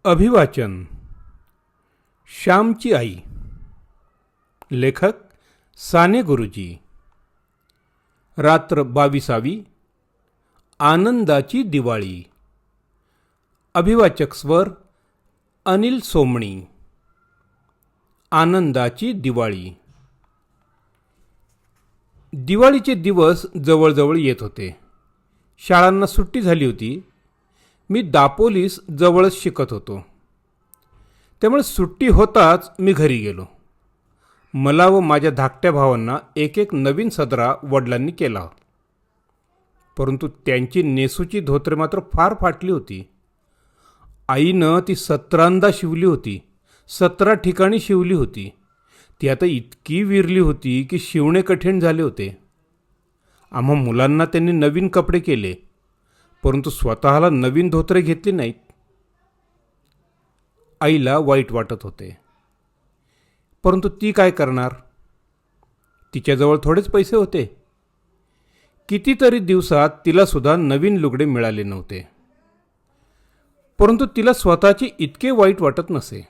अभिवाचन. श्यामची आई. लेखक साने गुरुजी. रात्र 22वी. आनंदाची दिवाळी. अभिवाचक स्वर अनिल सोमणी. आनंदाची दिवाळी. दिवाळीचे दिवस जवळजवळ येत होते. शाळांना सुट्टी झाली होती. मी दापोलीस जवळच शिकत होतो, त्यामुळे सुट्टी होताच मी घरी गेलो. मला व माझ्या धाकट्या भावांना एक एक नवीन सदरा वडिलांनी केला, परंतु त्यांची नेसूची धोतरे मात्र फार फाटली होती. आईनं ती 17दा शिवली होती. 17 ठिकाणी शिवली होती. ती आता इतकी विरली होती की शिवणे कठीण झाले होते. आम्हा मुलांना त्यांनी नवीन कपडे केले, परंतु स्वतःला नवीन धोतरे घेतली नाहीत. आईला वाईट वाटत होते, परंतु ती काय करणार? तिच्याजवळ थोडेच पैसे होते. कितीतरी दिवसात तिलासुद्धा नवीन लुगडे मिळाले नव्हते, परंतु तिला स्वतःची इतके वाईट वाटत नसे.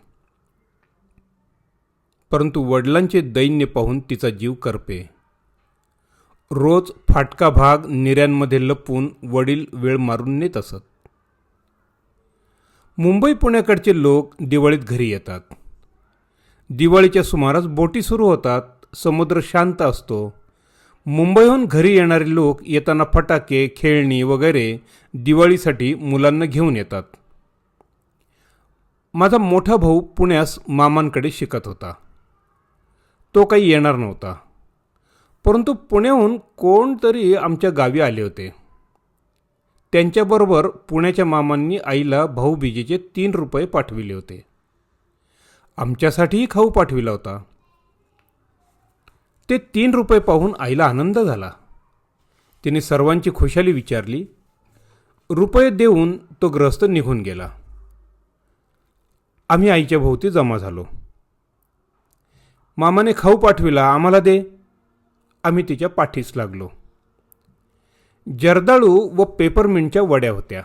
परंतु वडिलांचे दैन्य पाहून तिचा जीव करपे. रोज फाटका भाग निऱ्यांमध्ये लपवून वडील वेळ मारून नेत असत. मुंबई पुण्याकडचे लोक दिवाळीत घरी येतात. दिवाळीच्या सुमारास बोटी सुरू होतात. समुद्र शांत असतो. मुंबईहून घरी येणारे लोक येताना फटाके, खेळणी वगैरे दिवाळीसाठी मुलांना घेऊन येतात. माझा मोठा भाऊ पुण्यास मामांकडे शिकत होता. तो काही येणार नव्हता, परंतु पुण्याहून कोणतरी आमच्या गावी आले होते. त्यांच्याबरोबर पुण्याच्या मामांनी आईला भाऊबीजेचे 3 रुपये पाठविले होते. आमच्यासाठीही खाऊ पाठविला होता. ते 3 रुपये पाहून आईला आनंद झाला. तिने सर्वांची खुशाली विचारली. रुपये देऊन तो ग्रस्त निघून गेला. आम्ही आईच्या भोवती जमा झालो. मामाने खाऊ पाठविला, आम्हाला दे. आम्ही तिच्या पाठीस लागलो. जर्दाळू व पेपरमिंटच्या वड्या होत्या.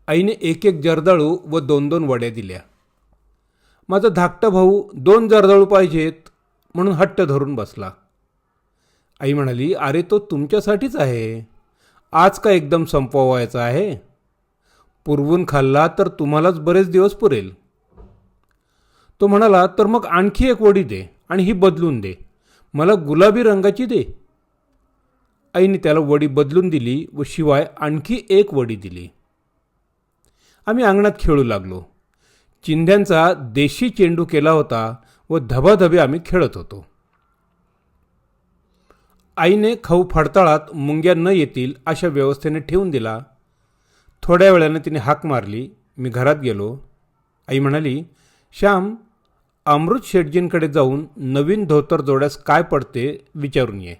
आईने एक एक जर्दाळू व 2-2 वड्या दिल्या. माझा धाकटा भाऊ 2 जर्दाळू पाहिजेत म्हणून हट्ट धरून बसला. आई म्हणाली, अरे तो तुमच्यासाठीच आहे. आज का एकदम संपवायचा आहे? पुरवून खाल्ला तर तुम्हालाच बरेच दिवस पुरेल. तो म्हणाला, तर मग आणखी एक वडी दे आणि ही बदलून दे. मला गुलाबी रंगाची दे. आईने त्याला वडी बदलून दिली व शिवाय आणखी एक वडी दिली. आम्ही अंगणात खेळू लागलो. चिंध्यांचा देशी चेंडू केला होता व धबाधबे आम्ही खेळत होतो. आईने खाऊ फडताळात मुंग्या न येतील अशा व्यवस्थेने ठेवून दिला. थोड्या वेळाने तिने हाक मारली. मी घरात गेलो. आई म्हणाली, श्याम, अमृत शेटजींकडे जाऊन नवीन धोतर जोड्यास काय पडते विचारून ये.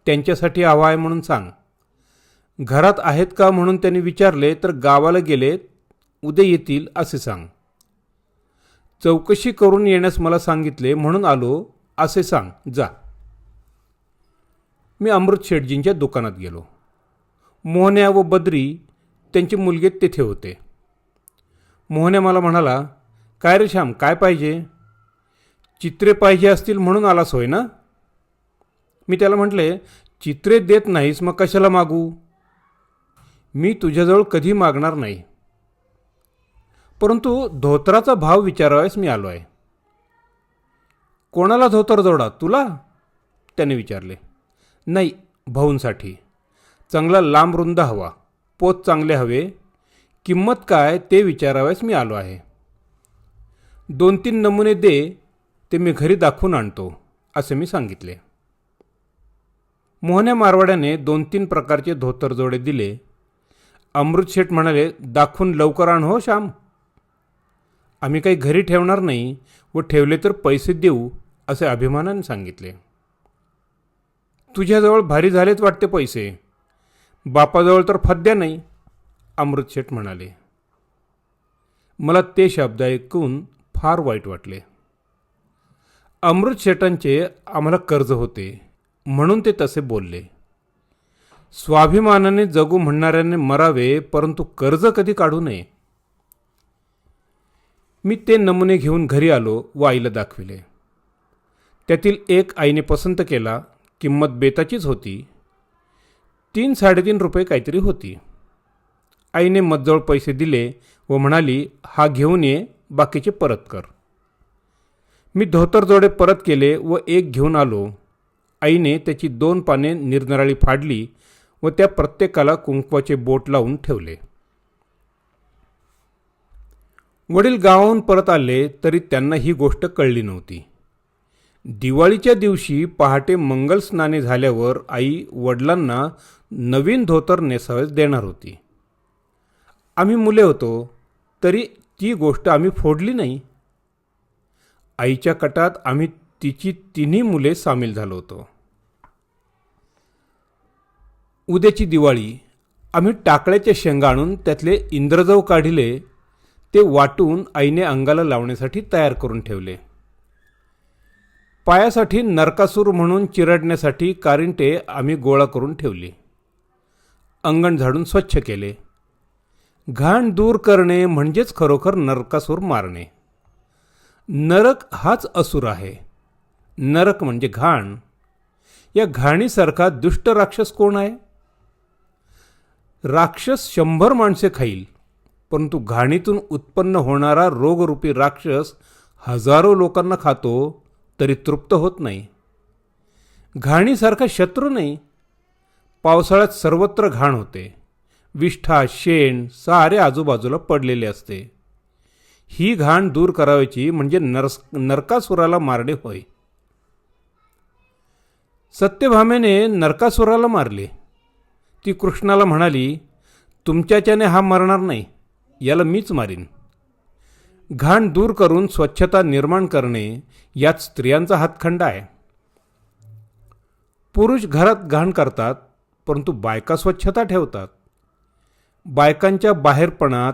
त्यांच्यासाठी हवा आहे म्हणून सांग. घरात आहेत का म्हणून त्यांनी विचारले तर गावाला गेले, उद्या येतील असे सांग. चौकशी करून येण्यास मला सांगितले म्हणून आलो असे सांग. जा. मी अमृत शेटजींच्या दुकानात गेलो. मोहन्या व बद्री त्यांचे मुलगे तेथे होते. मोहन्या मला म्हणाला, काय रे श्याम, काय पाहिजे? चित्रे पाहिजे असतील म्हणून आलास होय ना? मी त्याला म्हटले, चित्रे देत नाहीस मग कशाला मागू? मी तुझ्याजवळ कधी मागणार नाही, परंतु धोतराचा भाव विचारावायस मी आलो आहे. कोणाला धोतर जोडा, तुला? त्याने विचारले. नाही, भाऊंसाठी. चांगला लांब रुंद हवा, पोत चांगले हवे. किंमत काय ते विचारावायस मी आलो आहे. 2-3 नमुने दे, ते मी घरी दाखवून आणतो असे मी सांगितले. मोहन्या मारवाड्याने 2-3 प्रकारचे धोतर जोडे दिले. अमृत शेठ म्हणाले, दाखवून लवकर आण हो श्याम. आम्ही काही घरी ठेवणार नाही व ठेवले तर पैसे देऊ असे अभिमानाने सांगितले. तुझ्याजवळ भारी झालेत वाटते पैसे. बापाजवळ तर फद्या नाही, अमृत शेठ म्हणाले. मला ते शब्द ऐकून फार वाईट वाटले. अमृत शेटांचे आम्हाला कर्ज होते म्हणून ते तसे बोलले. स्वाभिमानाने जगू म्हणणाऱ्याने मरावे, परंतु कर्ज कधी काढू नये. मी ते नमुने घेऊन घरी आलो व आईला दाखविले. त्यातील एक आईने पसंत केला. किंमत बेताचीच होती. 3-3.5 रुपये काहीतरी होती. आईने मजजवळ पैसे दिले व म्हणाली, हा घेऊन ये, बाकीचे परत कर. मी धोतर जोडे परत केले व एक घेऊन आलो. आईने त्याची 2 पाने निरनिराळी फाडली व त्या प्रत्येकाला कुंकवाचे बोट लावून ठेवले. वडील गावाहून परत आले तरी त्यांना ही गोष्ट कळली नव्हती. दिवाळीच्या दिवशी पहाटे मंगल स्नाने झाल्यावर आई वडिलांना नवीन धोतर नेसावयास देणार होती. आम्ही मुले होतो तरी ती गोष्ट आम्ही फोडली नाही. आईच्या कटात आम्ही तिची 3 मुले सामील झालो होतो. उद्याची दिवाळी. आम्ही टाकळ्याचे शेंगा आणून त्यातले इंद्रजव काढिले. ते वाटून आईने अंगाला लावण्यासाठी तयार करून ठेवले. पायासाठी नरकासूर म्हणून चिरडण्यासाठी कारिंटे आम्ही गोळा करून ठेवली. अंगण झाडून स्वच्छ केले. घाण दूर करणे म्हणजेच खरोखर नरकासूर मारणे. नरक हाच असुर आहे. नरक म्हणजे घाण. या घाणीसारखा दुष्ट राक्षस कोण आहे? राक्षस 100 माणसे खाईल, परंतु घाणीतून उत्पन्न होणारा रोगरूपी राक्षस हजारो लोकांना खातो तरी तृप्त होत नाही. घाणीसारखा शत्रू नाही. पावसाळ्यात सर्वत्र घाण होते. विष्ठा शेण सारे आजूबाजूला पडलेले असते. ही घाण दूर करायची म्हणजे नरकासुराला मारणे होय. सत्यभामेने नरकासुराला मारले. ती कृष्णाला म्हणाली, तुमच्याच्याने हा मरणार नाही, याला मीच मारीन. घाण दूर करून स्वच्छता निर्माण करणे यात स्त्रियांचा हातखंडा आहे. पुरुष घरात घाण करतात, परंतु बायका स्वच्छता ठेवतात. बायकांच्या बाहेरपणात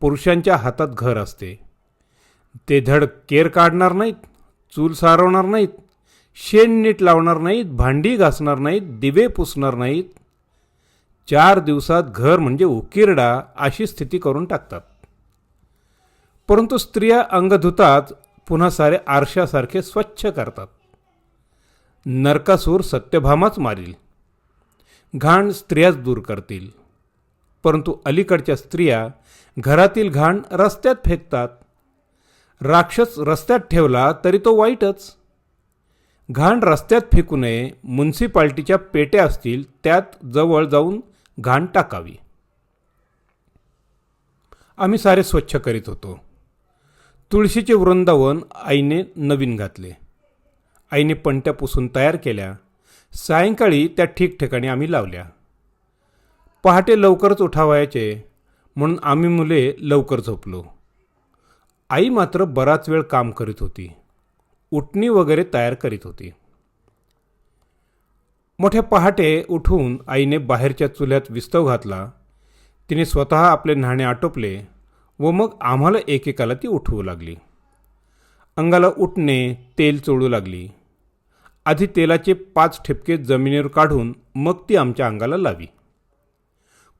पुरुषांच्या हातात घर असते. ते धड केर काढणार नाहीत, चूल सारवणार नाहीत, शेण नीट लावणार नाहीत, भांडी घासणार नाहीत, दिवे पुसणार नाहीत. 4 दिवसात घर म्हणजे उकिरडा अशी स्थिती करून टाकतात. परंतु स्त्रिया अंग धुतात, पुन्हा सारे आरशासारखे स्वच्छ करतात. नरकासूर सत्यभामाच मारील. घाण स्त्रियाच दूर करतील. परंतु अलीकडच्या स्त्रिया घरातील घाण रस्त्यात फेकतात. राक्षस रस्त्यात ठेवला तरी तो वाईटच. घाण रस्त्यात फेकू नये. म्युन्सिपाल्टीच्या पेट्या असतील त्यात जवळ जाऊन घाण टाकावी. आम्ही सारे स्वच्छ करीत होतो. तुळशीचे वृंदावन आईने नवीन घातले. आईने पणत्या पुसून तयार केल्या. सायंकाळी त्या ठिकठिकाणी आम्ही लावल्या. पहाटे लवकरच उठावयाचे म्हणून आम्ही मुले लवकर झोपलो. आई मात्र बराच वेळ काम करीत होती. उटणी वगैरे तयार करीत होती. मोठ्या पहाटे उठून आईने बाहेरच्या चुल्यात विस्तव घातला. तिने स्वतः आपले न्हाणे आटोपले व मग आम्हाला एकेकाला ती उठवू लागली. अंगाला उठणे, तेल चोळू लागली. आधी तेलाचे 5 ठिपके जमिनीवर काढून मग ती आमच्या अंगाला लावी.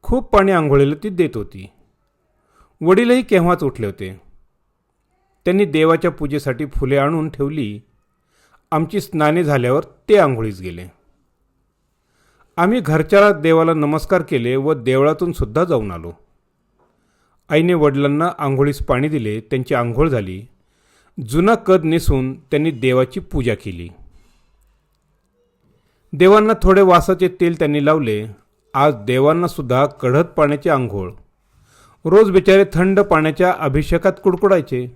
खूप पाणी आंघोळीला ती देत होती. वडीलही केव्हाच उठले होते. त्यांनी देवाच्या पूजेसाठी फुले आणून ठेवली. आमची स्नाने झाल्यावर ते आंघोळीस गेले. आम्ही घरच्या देवाला नमस्कार केले व देवळातून सुद्धा जाऊन आलो. आईने वडिलांना आंघोळीस पाणी दिले. त्यांची आंघोळ झाली. जुना कद नेसून त्यांनी देवाची पूजा केली. देवांना थोडे वासाचे तेल त्यांनी लावले. आज देवांना सुद्धा कढत पाण्याची आंघोळ. रोज बिचारे थंड पाण्याच्या अभिषेकात कुडकुडायचे,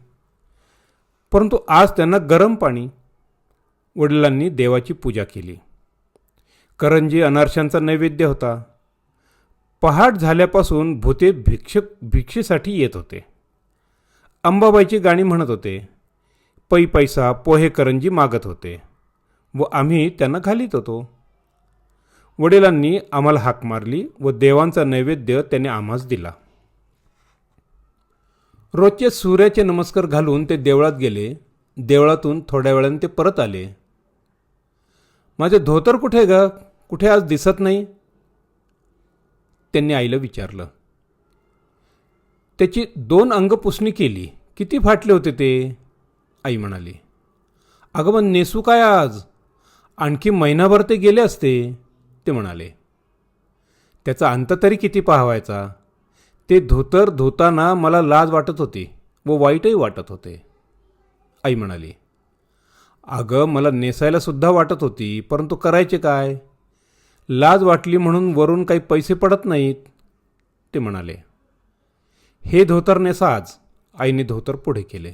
परंतु आज त्यांना गरम पाणी. वडिलांनी देवाची पूजा केली. करंजी अनारशांचा नैवेद्य होता. पहाट झाल्यापासून भूते भिक्षेसाठी येत होते. अंबाबाईची गाणी म्हणत होते. पै पैसा पोहे करंजी मागत होते व आम्ही त्यांना घालीत होतो. वडिलांनी आम्हाला हाक मारली व देवांचा नैवेद्य त्याने आम्हास दिला. रोजचे सूर्याचे नमस्कार घालून ते देवळात गेले. देवळातून थोड्या वेळाने ते परत आले. माझे धोतर कुठे ग? कुठे आज दिसत नाही? त्यांनी आईला विचारलं. त्याची 2 अंगपुसणी केली, किती फाटले होते ते? आई म्हणाली. अगं पण नेसू काय आज? आणखी महिनाभर ते गेले असते, ते म्हणाले. त्याचा अंत तरी किती पाहावायचा? ते धोतर धुताना मला लाज वाटत होती व वाईटही वाटत होते. आई म्हणाली. अगं मला नेसायला सुद्धा वाटत होती, परंतु करायचे काय? लाज वाटली म्हणून वरून काही पैसे पडत नाहीत, ते म्हणाले. हे धोतर नेसा आज. आईने धोतर पुढे केले.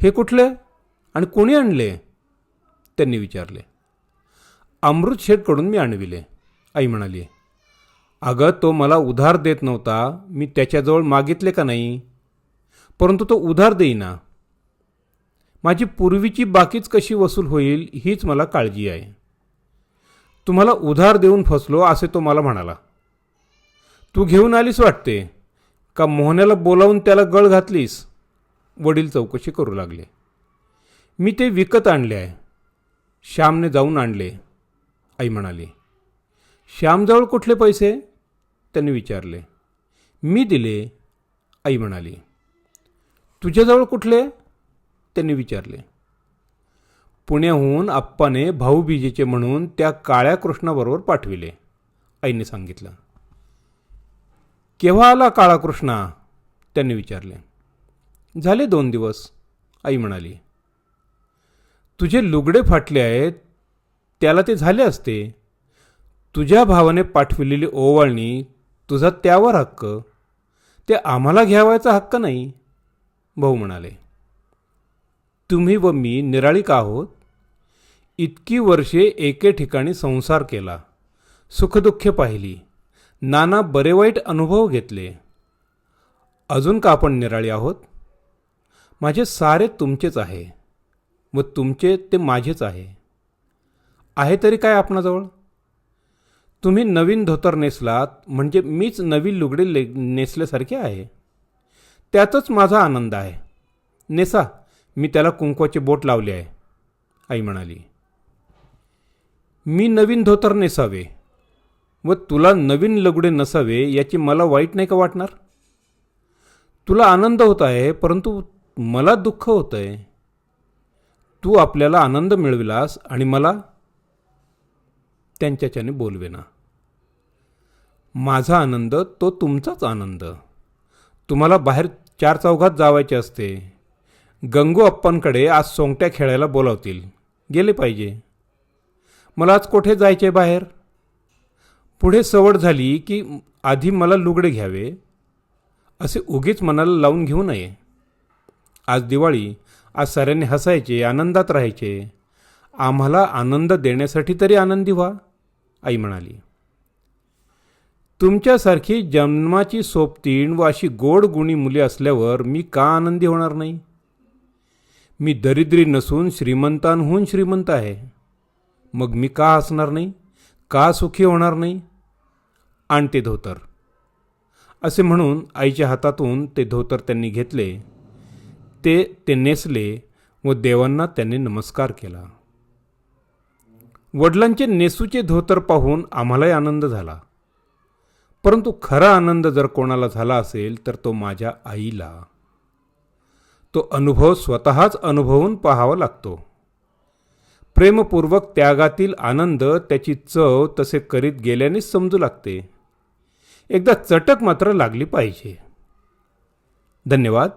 हे कुठले आणि कोणी आणले? त्यांनी विचारले. अमृत शेठकडून मी आणविले, आई म्हणाली. अगं तो मला उधार देत नव्हता, मी त्याच्याजवळ मागितले का नाही, परंतु तो उधार देईना. माझी पूर्वीची बाकीच कशी वसूल होईल हीच मला काळजी आहे. तुम्हाला उधार देऊन फसलो असे तो मला म्हणाला. तू घेऊन आलीस वाटते, का मोहन्याला बोलावून त्याला गळ घातलीस? वडील चौकशी करू लागले. मी ते विकत आणले आहे. श्यामने जाऊन आणले, आई म्हणाली. श्यामजवळ कुठले पैसे? त्यांनी विचारले. मी दिले, आई म्हणाली. तुझ्याजवळ कुठले? त्यांनी विचारले. पुण्याहून आप्पाने भाऊबीजेचे म्हणून त्या काळ्या कृष्णाबरोबर पाठविले, आईने सांगितलं. केव्हा आला काळा कृष्णा? त्यांनी विचारले. झाले 2 दिवस, आई म्हणाली. तुझे लुगडे फाटले आहेत, त्याला ते झाले असते. तुझ्या भावाने पाठविलेली ओवाळणी, तुझा त्यावर हक्क, ते आम्हाला घ्यावायचा हक्क नाही, भाऊ म्हणाले. तुम्ही व मी निराळी का आहोत? इतकी वर्षे एके ठिकाणी संसार केला, सुखदुःखे पाहिली, नाना बरे वाईट अनुभव घेतले. अजून का आपण निराळी आहोत? माझे सारे तुमचेच आहे व तुमचे ते माझेच आहे तरी काय आपणाजवळ? तुम्ही नवीन धोतर नेसलात म्हणजे मीच नवीन लुगडे नेसल्यासारखे आहे. त्यातच माझा आनंद आहे. नेसा, मी त्याला कुंकवाचे बोट लावले आहे, आई म्हणाली. मी नवीन धोतर नेसावे व तुला नवीन लुगडे नसावे याची मला वाईट नाही का वाटणार? तुला आनंद होत आहे, परंतु मला दुःख होत आहे. तू आपल्याला आनंद मिळविलास आणि मला त्यांच्याच्याने बोलवेना. माझा आनंद तो तुमचाच आनंद. तुम्हाला बाहेर 4 चौघात जावायचे असते. गंगू अप्पांकडे आज सोंगट्या खेळायला बोलावतील, गेले पाहिजे. मला आज कोठे जायचे बाहेर? पुढे सवड झाली की आधी मला लुगडे घ्यावे असे उगीच मनाला लावून घेऊ नये. आज दिवाळी, आज साऱ्यांनी हसायचे, आनंदात राहायचे. आम्हाला आनंद देण्यासाठी तरी आनंदी व्हा, आई म्हणाली. तुमच्यासारखी जन्माची सोबतीण व अशी गोड गुणी मुले असल्यावर मी का आनंदी होणार नाही? मी दरिद्री नसून श्रीमंतांहून श्रीमंत आहे. मग मी का हसणार नाही, का सुखी होणार नाही? आण ते धोतर, असे म्हणून आईच्या हातातून ते धोतर त्यांनी घेतले. ते नेसले व देवांना त्यांनी नमस्कार केला. वडिलांचे नेसूचे धोतर पाहून आम्हालाही आनंद झाला. परंतु खरा आनंद जर कोणाला झाला असेल तर तो माझ्या आईला. तो अनुभव स्वतःच अनुभवून पाहावा लागतो. प्रेमपूर्वक त्यागातील आनंद, त्याची चव तसे करीत गेल्यानेच समजू लागते. एकदा चटक मात्र लागली पाहिजे. धन्यवाद.